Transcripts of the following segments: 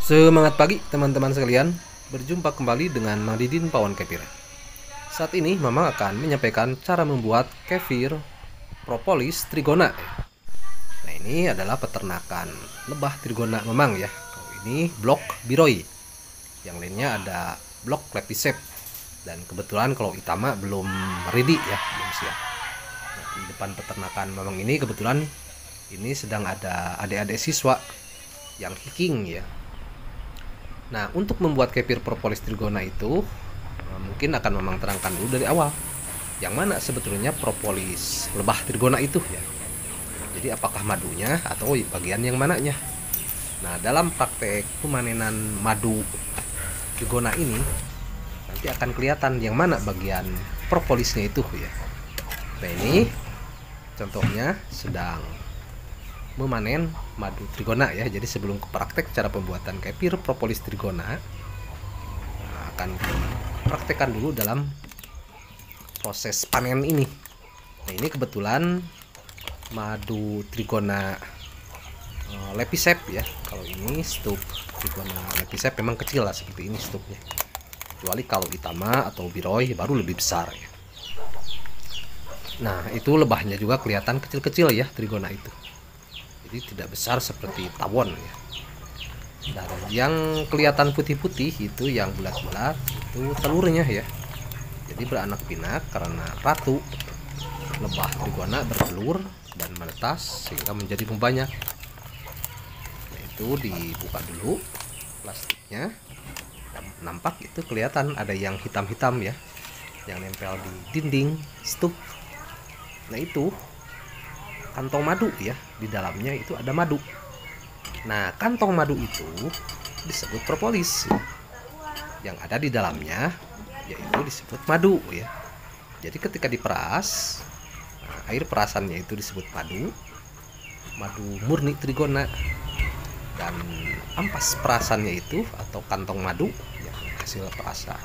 Semangat pagi teman-teman sekalian, berjumpa kembali dengan Mang Didin Pawon Kefir. Saat ini Mamang akan menyampaikan cara membuat kefir propolis trigona. Nah, ini adalah peternakan lebah trigona Mamang ya. Kalau ini blok biroi, yang lainnya ada blok lepicep. Dan kebetulan kalau Itama belum ready ya, belum siap. Nah, di depan peternakan Mamang ini kebetulan ini sedang ada adik-adik siswa yang hiking ya. Nah, untuk membuat kefir propolis trigona itu mungkin akan Mamang terangkan dulu dari awal. Yang mana sebetulnya propolis lebah trigona itu ya. Jadi apakah madunya atau bagian yang mananya? Nah, dalam praktek pemanenan madu trigona ini nanti akan kelihatan yang mana bagian propolisnya itu ya. Nah, ini contohnya sedang memanen madu trigona ya. Jadi sebelum ke praktek cara pembuatan kefir propolis trigona akan dipraktekkan dulu dalam proses panen ini. Nah, ini kebetulan madu trigona lepicep ya. Kalau ini stuk trigona lepicep memang kecil lah seperti ini stuknya. Kecuali kalau Itama atau biroi baru lebih besar ya. Nah, itu lebahnya juga kelihatan kecil-kecil ya trigona itu. Jadi tidak besar seperti tawon ya. Dan yang kelihatan putih-putih itu yang bulat-bulat itu telurnya ya. Jadi beranak pinak karena ratu lebah trigona bertelur dan menetas sehingga menjadi banyak. Nah, itu dibuka dulu plastiknya. Dan nampak itu kelihatan ada yang hitam-hitam ya, yang nempel di dinding stuk. Nah, itu kantong madu ya, di dalamnya itu ada madu. Nah, kantong madu itu disebut propolis. Yang ada di dalamnya yaitu disebut madu ya. Jadi ketika diperas, air perasannya itu disebut madu, madu murni trigona. Dan ampas perasannya itu atau kantong madu yang hasil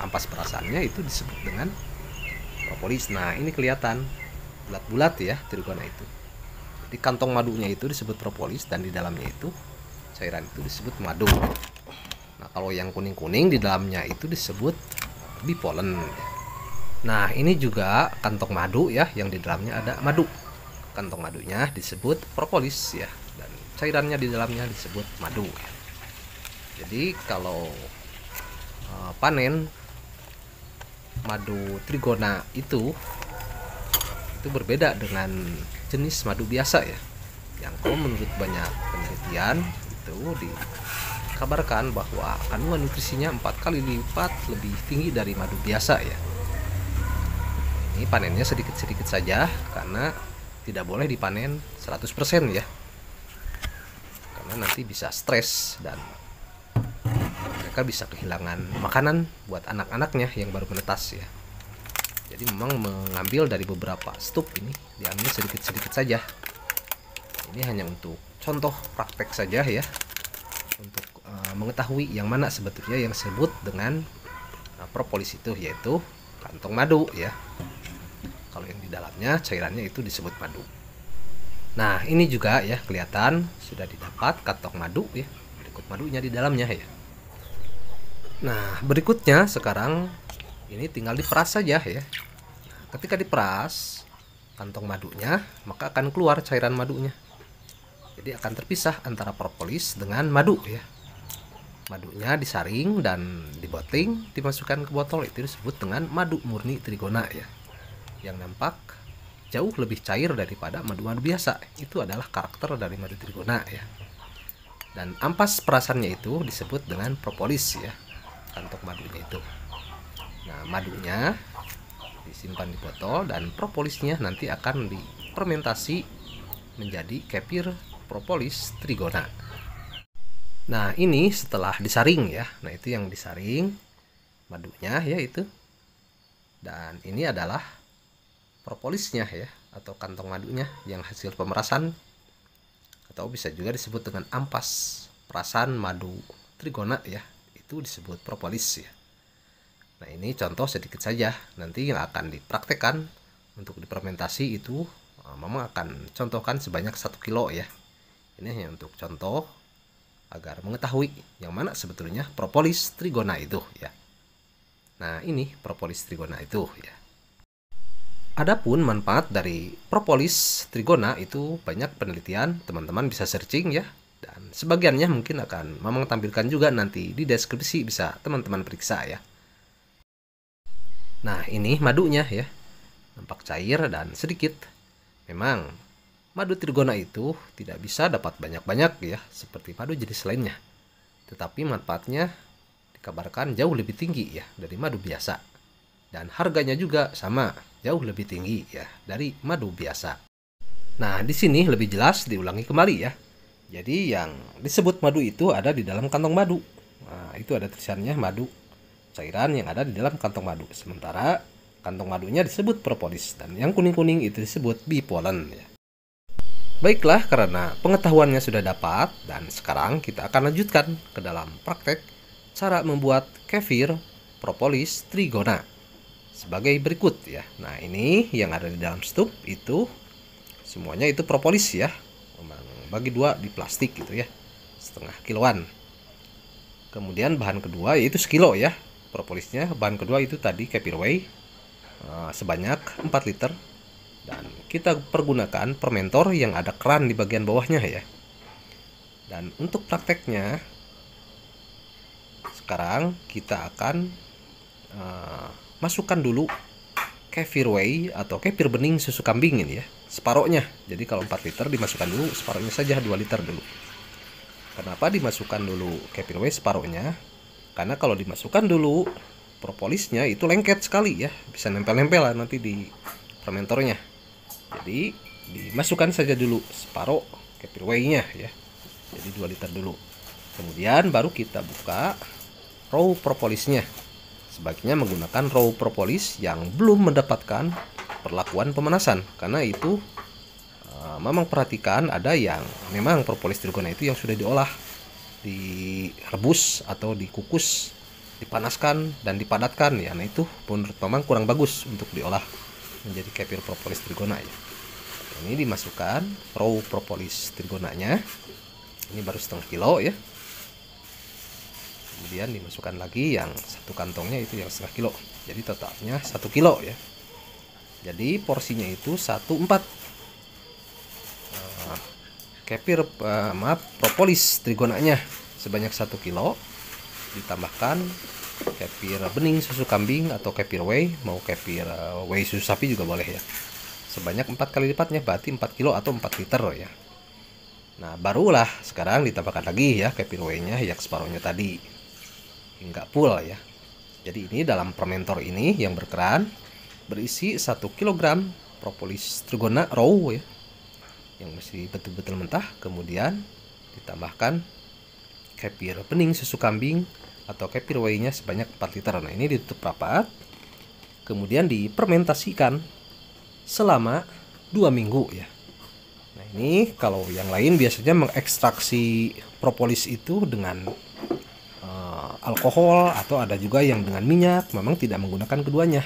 ampas perasannya itu disebut dengan propolis. Nah, ini kelihatan bulat-bulat ya trigona itu. Di kantong madunya itu disebut propolis dan di dalamnya itu cairan itu disebut madu. Nah, kalau yang kuning-kuning di dalamnya itu disebut bipolen. Nah, ini juga kantong madu ya, yang di dalamnya ada madu. Kantong madunya disebut propolis ya, dan cairannya di dalamnya disebut madu. Jadi kalau panen madu trigona itu berbeda dengan jenis madu biasa ya, yang kalau menurut banyak penelitian itu dikabarkan bahwa kandungan nutrisinya 4 kali lipat lebih tinggi dari madu biasa ya. Ini panennya sedikit-sedikit saja karena tidak boleh dipanen 100% ya, karena nanti bisa stres dan mereka bisa kehilangan makanan buat anak-anaknya yang baru menetas ya. Jadi memang mengambil dari beberapa stuk ini, diambil sedikit-sedikit saja. Ini hanya untuk contoh praktek saja ya, untuk mengetahui yang mana sebetulnya yang disebut dengan propolis itu, yaitu kantong madu ya. Kalau yang di dalamnya cairannya itu disebut madu. Nah, ini juga ya kelihatan sudah didapat kantong madu ya, berikut madunya di dalamnya ya. Nah, berikutnya sekarang ini tinggal diperas saja ya. Nah, ketika diperas kantong madunya, maka akan keluar cairan madunya. Jadi akan terpisah antara propolis dengan madu ya. Madunya disaring dan diboting, dimasukkan ke botol, itu disebut dengan madu murni trigona ya. Yang nampak jauh lebih cair daripada madu-madu biasa. Itu adalah karakter dari madu trigona ya. Dan ampas perasannya itu disebut dengan propolis ya, kantong madunya itu. Nah, madunya disimpan di botol dan propolisnya nanti akan difermentasi menjadi kefir propolis trigona. Nah, ini setelah disaring ya. Nah, itu yang disaring madunya ya itu. Dan ini adalah propolisnya ya, atau kantong madunya yang hasil pemerasan, atau bisa juga disebut dengan ampas perasan madu trigona ya. Itu disebut propolis ya. Nah, ini contoh sedikit saja. Nanti yang akan dipraktekkan untuk difermentasi itu Mama akan contohkan sebanyak 1 kilo ya. Ini hanya untuk contoh agar mengetahui yang mana sebetulnya propolis trigona itu ya. Nah, ini propolis trigona itu ya. Adapun manfaat dari propolis trigona itu banyak penelitian, teman-teman bisa searching ya. Dan sebagiannya mungkin akan Mamang tampilkan juga nanti di deskripsi, bisa teman-teman periksa ya. Nah, ini madunya ya. Nampak cair dan sedikit. Memang madu trigona itu tidak bisa dapat banyak-banyak ya seperti madu jenis lainnya. Tetapi manfaatnya dikabarkan jauh lebih tinggi ya dari madu biasa. Dan harganya juga sama, jauh lebih tinggi ya dari madu biasa. Nah, di sini lebih jelas diulangi kembali ya. Jadi yang disebut madu itu ada di dalam kantong madu. Nah, itu ada tulisannya madu, cairan yang ada di dalam kantong madu. Sementara kantong madunya disebut propolis dan yang kuning-kuning itu disebut bee pollen ya. Baiklah, karena pengetahuannya sudah dapat dan sekarang kita akan lanjutkan ke dalam praktek cara membuat kefir propolis trigona sebagai berikut ya. Nah, ini yang ada di dalam stup itu semuanya itu propolis ya. Memang bagi dua di plastik gitu ya, setengah kiloan. Kemudian bahan kedua yaitu sekilo ya propolisnya. Bahan kedua itu tadi kefir whey sebanyak 4 liter. Dan kita pergunakan fermentor yang ada keran di bagian bawahnya ya. Dan untuk prakteknya sekarang kita akan masukkan dulu kefir whey atau kefir bening susu kambing ini ya, separohnya. Jadi kalau 4 liter dimasukkan dulu separohnya saja, 2 liter dulu. Kenapa dimasukkan dulu kefir whey separohnya? Karena kalau dimasukkan dulu propolisnya itu lengket sekali ya, bisa nempel-nempel nanti di fermentornya. Jadi dimasukkan saja dulu separoh kefir whey-nya ya. Jadi 2 liter dulu. Kemudian baru kita buka raw propolisnya. Sebaiknya menggunakan raw propolis yang belum mendapatkan perlakuan pemanasan, karena itu memang perhatikan ada yang memang propolis trigona itu yang sudah diolah, direbus atau dikukus, dipanaskan dan dipadatkan ya. Nah, itu menurut Mamang kurang bagus untuk diolah menjadi kefir propolis trigona ya. Ini dimasukkan raw propolis trigonanya. Ini baru setengah kilo ya. Kemudian dimasukkan lagi yang satu kantongnya itu yang setengah kilo. Jadi totalnya 1 kilo ya. Jadi porsinya itu 1/4 kefir propolis trigonanya sebanyak 1 kilo. Ditambahkan kefir bening susu kambing atau kefir whey, mau kefir whey susu sapi juga boleh ya, sebanyak 4 kali lipatnya, berarti 4 kilo atau 4 liter ya. Nah, barulah sekarang ditambahkan lagi ya kefir whey-nya yang separuhnya tadi hingga full ya. Jadi ini dalam fermentor ini yang berkeran berisi 1 kg propolis trigona raw ya, yang masih betul-betul mentah. Kemudian ditambahkan kefir bening susu kambing atau kefir whey-nya sebanyak 4 liter. Nah, ini ditutup rapat. Kemudian difermentasikan selama 2 minggu ya. Nah, ini kalau yang lain biasanya mengekstraksi propolis itu dengan alkohol atau ada juga yang dengan minyak. Memang tidak menggunakan keduanya.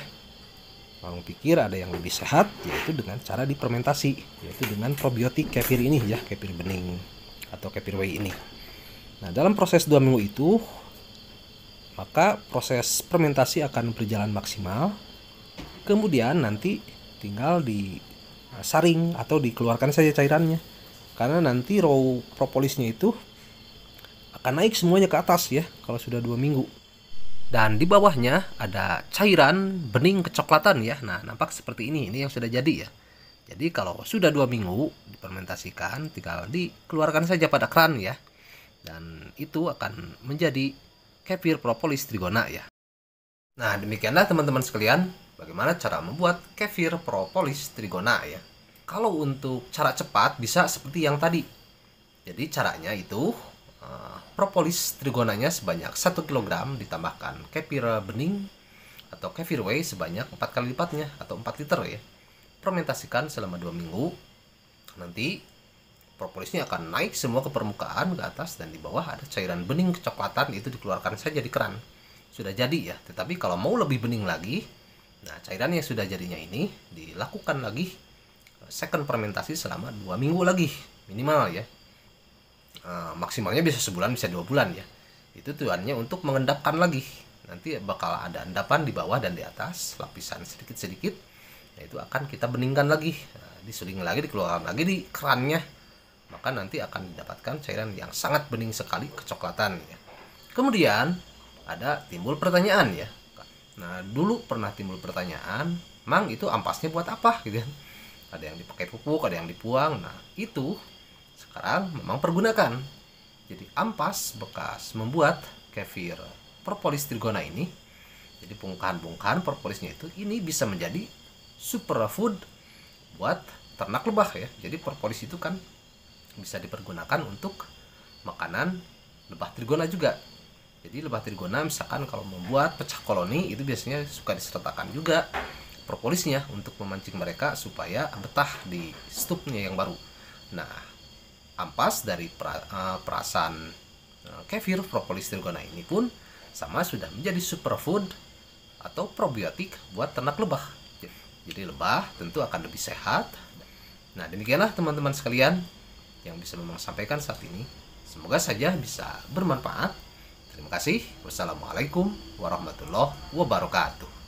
Memang pikir ada yang lebih sehat, yaitu dengan cara difermentasi, yaitu dengan probiotik kefir ini ya, kefir bening atau kefir whey ini. Nah, dalam proses 2 minggu itu maka proses fermentasi akan berjalan maksimal. Kemudian nanti tinggal disaring atau dikeluarkan saja cairannya, karena nanti raw propolisnya itu akan naik semuanya ke atas ya kalau sudah 2 minggu. Dan di bawahnya ada cairan bening kecoklatan ya. Nah, nampak seperti ini yang sudah jadi ya. Jadi kalau sudah 2 minggu difermentasikan, tinggal dikeluarkan saja pada keran ya. Dan itu akan menjadi kefir propolis trigona ya. Nah, demikianlah teman-teman sekalian bagaimana cara membuat kefir propolis trigona ya. Kalau untuk cara cepat bisa seperti yang tadi. Jadi caranya itu propolis trigonanya sebanyak 1 kg ditambahkan kefir bening atau kefir whey sebanyak 4 kali lipatnya atau 4 liter ya. Fermentasikan selama 2 minggu. Nanti propolisnya akan naik semua ke permukaan ke atas, dan di bawah ada cairan bening kecoklatan, itu dikeluarkan saja di keran. Sudah jadi ya. Tetapi kalau mau lebih bening lagi, nah cairan yang sudah jadinya ini dilakukan lagi second fermentasi selama 2 minggu lagi minimal ya. maksimalnya bisa sebulan, bisa 2 bulan ya. Itu tujuannya untuk mengendapkan lagi. Nanti bakal ada endapan di bawah dan di atas, lapisan sedikit-sedikit. Nah, itu akan kita beningkan lagi, disuling lagi, dikeluarkan lagi di kerannya. Maka nanti akan didapatkan cairan yang sangat bening sekali, kecoklatan ya. Kemudian ada timbul pertanyaan ya. Nah, dulu pernah timbul pertanyaan, Mang itu ampasnya buat apa gitu kan? Ada yang dipakai pupuk, ada yang dibuang. Nah, itu sekarang memang pergunakan. Jadi ampas bekas membuat kefir propolis trigona ini, jadi bongkahan-bongkahan propolisnya itu, ini bisa menjadi superfood buat ternak lebah ya. Jadi propolis itu kan bisa dipergunakan untuk makanan lebah trigona juga. Jadi lebah trigona misalkan kalau membuat pecah koloni itu biasanya suka disertakan juga propolisnya untuk memancing mereka supaya betah di stupnya yang baru. Nah, ampas dari perasan kefir propolis trigona ini pun sama sudah menjadi superfood atau probiotik buat ternak lebah. Jadi lebah tentu akan lebih sehat. Nah, demikianlah teman-teman sekalian yang bisa memang sampaikan saat ini. Semoga saja bisa bermanfaat. Terima kasih. Wassalamualaikum warahmatullahi wabarakatuh.